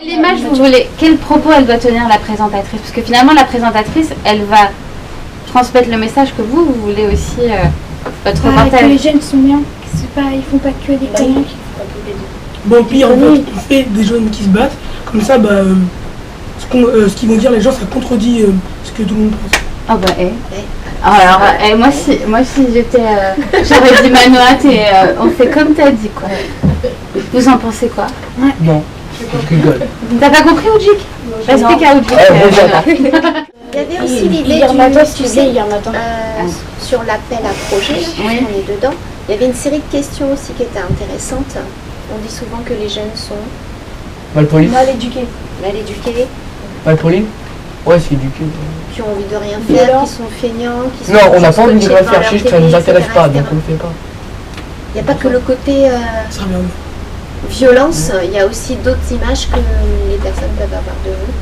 L'image, vous voulez, quel propos elle doit tenir la présentatrice? Parce que finalement, la présentatrice, elle va transmettre le message que vous voulez aussi votre reportage. Que les jeunes sont bien, c'est pas, ils font pas que des conneries. Bon, puis en fait, on fait des jeunes qui se battent, comme ça, ce qu'ils vont dire les gens, ça contredit ce que tout le monde pense. Ah bah, alors, moi si j'étais, j'aurais dit Manoat et on fait comme t'as dit, quoi. Vous en pensez quoi? Non, je rigole. T'as pas compris, Oudjik? Explique à Oudjik. Il y avait aussi l'idée sur l'appel à projet, on est dedans. Il y avait une série de questions aussi qui étaient intéressantes. On dit souvent que les jeunes sont Malpoline. mal éduqués. Malpoline. Ouais, c'est éduqué. Qui ont envie de rien faire, qui sont feignants, qui sont... Non, on n'a pas envie de rien faire, juste ça ne nous intéresse pas, donc on ne le fait pas. Il n'y a pas que le côté violence, il y a aussi d'autres images que les personnes peuvent avoir de vous.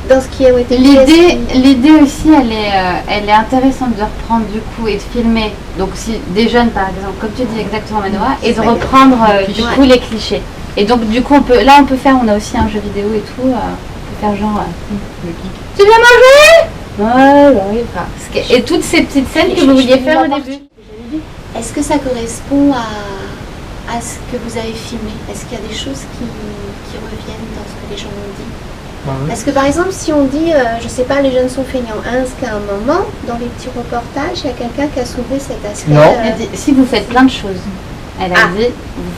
Dans ce qui a été l'idée aussi, elle est intéressante de reprendre du coup et de filmer. Donc si des jeunes par exemple, comme tu dis exactement Manoa, et de reprendre du coup les clichés. Et donc du coup on peut faire, on a aussi un jeu vidéo et tout, on peut faire genre tu viens manger? Ouais, et toutes ces petites scènes que vous vouliez faire au début. Est-ce que ça correspond à ce que vous avez filmé? Est-ce qu'il y a des choses qui reviennent dans ce que les gens ont dit? Parce que par exemple, si on dit, je sais pas, les jeunes sont feignants, est-ce qu'à un moment, dans les petits reportages, il y a quelqu'un qui a soulevé cet aspect? Non. Elle a dit, si vous faites plein de choses. Elle a dit,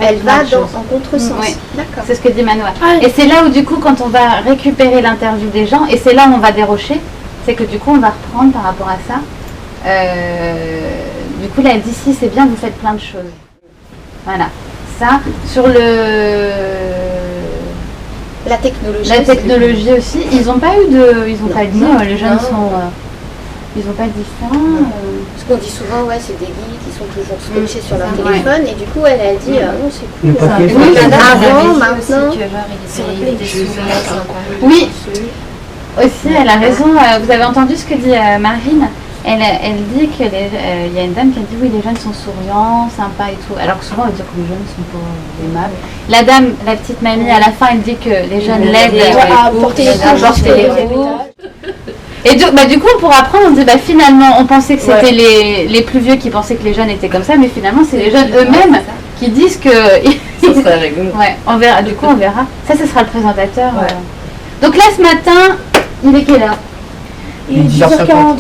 elle va en contresens. Oui. D'accord. C'est ce que dit Manoa. Et c'est là où du coup, quand on va récupérer l'interview des gens, et c'est là où on va dérocher, c'est que du coup, on va reprendre par rapport à ça. Du coup, là, elle dit, si, c'est bien, vous faites plein de choses. Voilà. Ça, sur la technologie. La technologie aussi. Ils n'ont pas dit, les jeunes sont... ils n'ont pas dit ça. Parce qu'on dit souvent, ouais, c'est des geeks qui sont toujours scotchés sur leur téléphone. Et du coup, elle a dit, non, c'est cool. Avant, maintenant... Oui, aussi, elle a raison. Vous avez entendu ce que dit Marine? Elle dit qu'il y a une dame qui a dit oui, les jeunes sont souriants, sympas et tout. Alors que souvent on va dire que les jeunes sont pas aimables. La dame, la petite mamie, à la fin, elle dit que les jeunes l'aident à porter les roues. Et du coup, pour apprendre, on dit finalement, on pensait que c'était les plus vieux qui pensaient que les jeunes étaient comme ça, mais finalement, c'est les jeunes eux-mêmes qui disent que. Ça serait rigolo. Ouais, on verra. Du coup, on verra. Ça, ce sera le présentateur. Donc là, ce matin, il est quelle heure? Il est 10h40.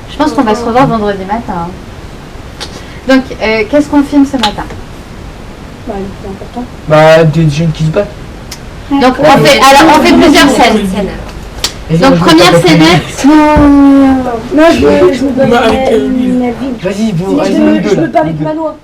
Je pense qu'on va se revoir vendredi matin. Donc, qu'est-ce qu'on filme ce matin? C'est important. Des jeunes qui se battent. Donc, on fait plusieurs scènes. Donc, première scénette. Non, je me donne une avis. Vas-y, Je veux parler de Manoa.